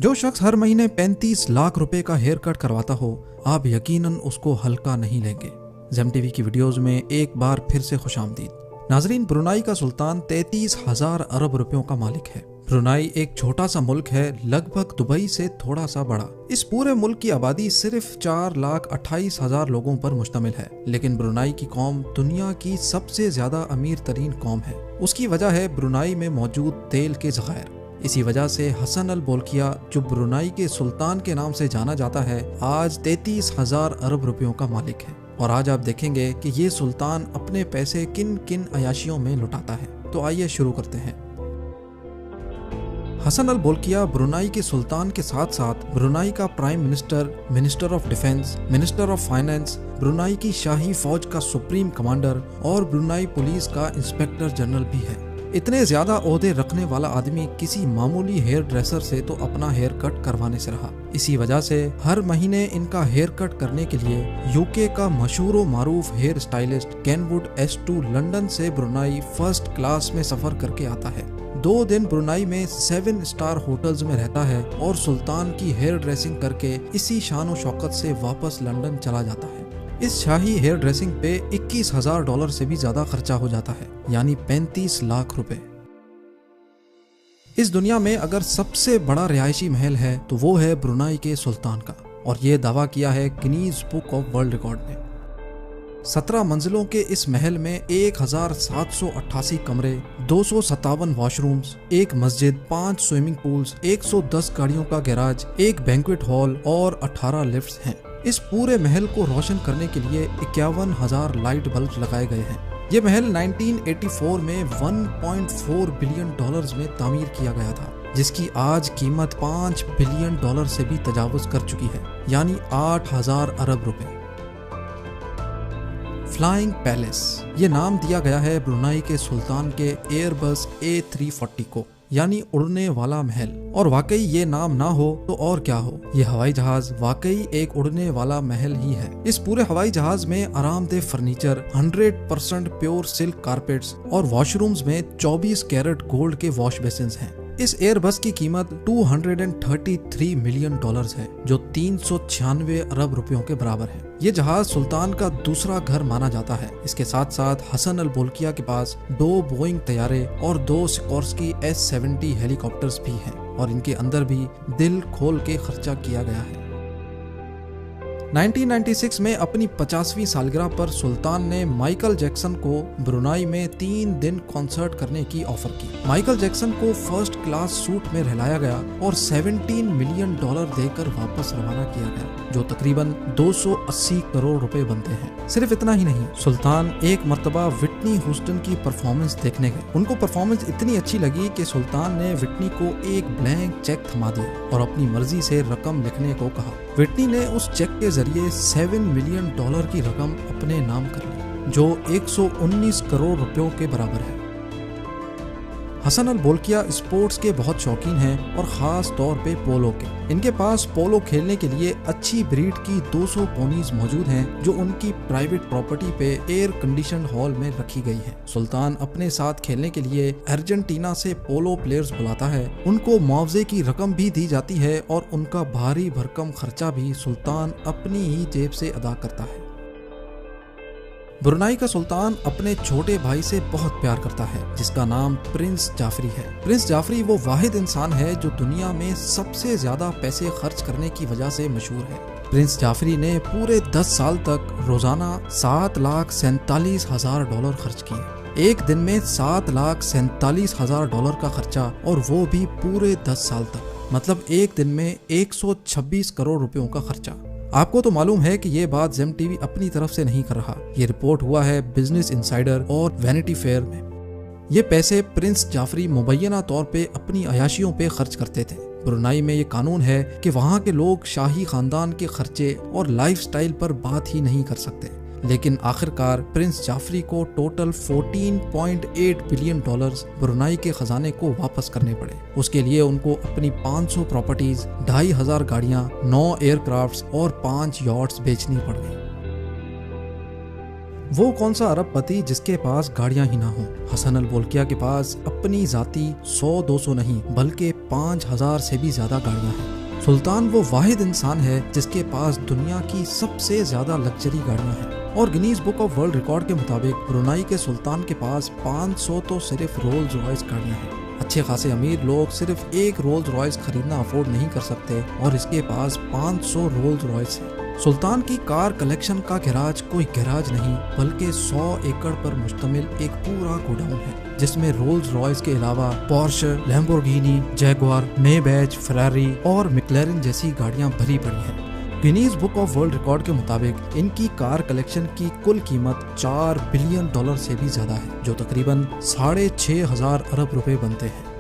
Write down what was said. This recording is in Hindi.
जो शख्स हर महीने 35 लाख रुपए का हेयर कट करवाता हो, आप यकीनन उसको हल्का नहीं लेंगे। ज़ेम टीवी की वीडियोस में एक बार फिर से खुशामदीद। नाजरीन, ब्रुनाई का सुल्तान 33,000 अरब रुपयों का मालिक है। ब्रुनाई एक छोटा सा मुल्क है, लगभग दुबई से थोड़ा सा बड़ा। इस पूरे मुल्क की आबादी सिर्फ 4,28,000 लोगों पर मुश्तमिल है, लेकिन ब्रुनाई की कौम दुनिया की सबसे ज्यादा अमीर तरीन कौम है। उसकी वजह है ब्रुनाई में मौजूद तेल के ज़खायर। इसी वजह से हसन अल बोल्किया, जो ब्रुनाई के सुल्तान के नाम से जाना जाता है, आज 33,000 अरब रुपयों का मालिक है। और आज आप देखेंगे कि ये सुल्तान अपने पैसे किन किन अयाशियों में लुटाता है। तो आइए शुरू करते हैं। हसन अल बोल्किया ब्रुनाई के सुल्तान के साथ साथ ब्रुनाई का prime minister, minister of defence, minister of finance, Brunei की शाही फौज का सुप्रीम कमांडर और ब्रुनाई पुलिस का इंस्पेक्टर जनरल भी है। इतने ज्यादा ओहदे रखने वाला आदमी किसी मामूली हेयर ड्रेसर से तो अपना हेयर कट करवाने से रहा। इसी वजह से हर महीने इनका हेयर कट करने के लिए यूके का मशहूर व मारूफ hair stylist Kenwood S2 London से ब्रुनाई फर्स्ट क्लास में सफर करके आता है। 2 दिन ब्रुनाई में 7 स्टार होटल्स में रहता है और सुल्तान की हेयर ड्रेसिंग करके इसी शान और शौकत से वापस लंदन चला जाता है। इस शाही हेयर ड्रेसिंग पे $21,000 से भी ज्यादा खर्चा हो जाता है, यानी 35 लाख रुपए। इस दुनिया में अगर सबसे बड़ा रिहायशी महल है तो वो है ब्रुनाई के सुल्तान का, और ये दावा किया है Guinness book of world record ने। 17 मंजिलों के इस महल में 1,788 कमरे, 257 वॉशरूम्स, 1 मस्जिद, 5 स्विमिंग पूल्स, 110 गाड़ियों का गैराज, 1 बैंक्वेट हॉल और 18 लिफ्ट्स हैं। इस पूरे महल को रोशन करने के लिए 51,000 लाइट बल्ब लगाए गए हैं। ये महल 1984 में $1.4 बिलियन में तामीर किया गया था, जिसकी आज कीमत $5 बिलियन से भी तजावुज कर चुकी है, यानी 8,000 अरब रुपए। फ्लाइंग पैलेस, ये नाम दिया गया है ब्रुनाई के सुल्तान के एयरबस A340 को, यानी उड़ने वाला महल। और वाकई ये नाम ना हो तो और क्या हो, ये हवाई जहाज वाकई एक उड़ने वाला महल ही है। इस पूरे हवाई जहाज में आरामदेह फर्नीचर, 100% प्योर सिल्क कारपेट्स और वॉशरूम्स में 24 कैरेट गोल्ड के वॉश बेसिन्स हैं। इस एयरबस की कीमत $233 मिलियन है, जो 396 अरब रुपयों के बराबर है। ये जहाज सुल्तान का दूसरा घर माना जाता है। इसके साथ साथ हसन अल बोल्किया के पास 2 बोइंग तैयारे और 2 सिकोर्स्की S-70 हेलीकॉप्टर्स भी हैं, और इनके अंदर भी दिल खोल के खर्चा किया गया है। 1996 में अपनी 50वीं सालगिरह पर सुल्तान ने माइकल जैक्सन को ब्रुनाई में 3 दिन कॉन्सर्ट करने की ऑफर की। माइकल जैक्सन को फर्स्ट क्लास सूट में रहलाया गया और $17 मिलियन देकर वापस रवाना किया गया, जो तकरीबन 280 करोड़ रुपए बनते हैं। सिर्फ इतना ही नहीं, सुल्तान एक मर्तबा विटनी ह्यूस्टन की परफॉर्मेंस देखने गए। उनको परफॉर्मेंस इतनी अच्छी लगी कि सुल्तान ने विटनी को एक ब्लैंक चेक थमा दिया और अपनी मर्जी से रकम लिखने को कहा। विटनी ने उस चेक के जरिए $7 मिलियन की रकम अपने नाम कर ली, जो 119 करोड़ रुपयों के बराबर है। हसन अल बोल्किया स्पोर्ट्स के बहुत शौकीन हैं, और खास तौर पे पोलो के। इनके पास पोलो खेलने के लिए अच्छी ब्रीड की 200 पोनीज मौजूद हैं, जो उनकी प्राइवेट प्रॉपर्टी पे एयर कंडीशन हॉल में रखी गई हैं। सुल्तान अपने साथ खेलने के लिए अर्जेंटीना से पोलो प्लेयर्स बुलाता है। उनको मुआवजे की रकम भी दी जाती है, और उनका भारी भरकम खर्चा भी सुल्तान अपनी ही जेब से अदा करता है। ब्रुनाई का सुल्तान अपने छोटे भाई से बहुत प्यार करता है, जिसका नाम प्रिंस जाफरी है। प्रिंस जाफरी वो वाहिद इंसान है जो दुनिया में सबसे ज्यादा पैसे खर्च करने की वजह से मशहूर है। प्रिंस जाफरी ने पूरे 10 साल तक रोजाना $7,47,000 खर्च किए। एक दिन में $7,47,000 का खर्चा, और वो भी पूरे 10 साल तक, मतलब एक दिन में 126 करोड़ रुपयों का खर्चा। आपको तो मालूम है कि ये बात ज़ेम टीवी अपनी तरफ से नहीं कर रहा, ये रिपोर्ट हुआ है बिजनेस इनसाइडर और वैनिटी फेयर में। ये पैसे प्रिंस जाफरी मुबैना तौर पे अपनी अयाशियों पे खर्च करते थे। ब्रुनाई में ये कानून है कि वहाँ के लोग शाही खानदान के खर्चे और लाइफस्टाइल पर बात ही नहीं कर सकते, लेकिन आखिरकार प्रिंस जाफरी को टोटल $14.8 बिलियन ब्रुनाई के खजाने को वापस करने पड़े। उसके लिए उनको अपनी 500 प्रॉपर्टीज, 2,500 गाड़ियां, 9 एयरक्राफ्ट्स और 5 यॉट्स बेचनी पड़ गई। वो कौन सा अरबपति जिसके पास गाड़ियां ही ना हो। हसन अल बोल्किया के पास अपनी जाती 100-200 नहीं बल्कि 5,000 से भी ज्यादा गाड़ियां हैं। सुल्तान वो वाहिद इंसान है जिसके पास दुनिया की सबसे ज्यादा लग्जरी गाड़ियां हैं और Guinness book of world record के मुताबिक ब्रुनाई के सुल्तान के पास 500 तो सिर्फ रोल्स रॉयस गाड़ियां हैं। अच्छे खासे अमीर लोग सिर्फ एक रोल्स रॉयस खरीदना अफोर्ड नहीं कर सकते और इसके पास 500 रोल्स रॉयस है। सुल्तान की कार कलेक्शन का गैराज कोई गैराज नहीं बल्कि 100 एकड़ पर मुश्तमिल एक पूरा गोडाउन है जिसमें रोल्स रॉयस के अलावा पोर्श, लैम्बोर्गिनी, जैगुआर, मेबैच, फेरारी और मैक्लेरन जैसी गाड़ियां भरी पड़ी हैं। Guinness book of world record के मुताबिक इनकी कार कलेक्शन की कुल कीमत $4 बिलियन से भी ज्यादा है जो तकरीबन 6,500 अरब रुपए बनते हैं।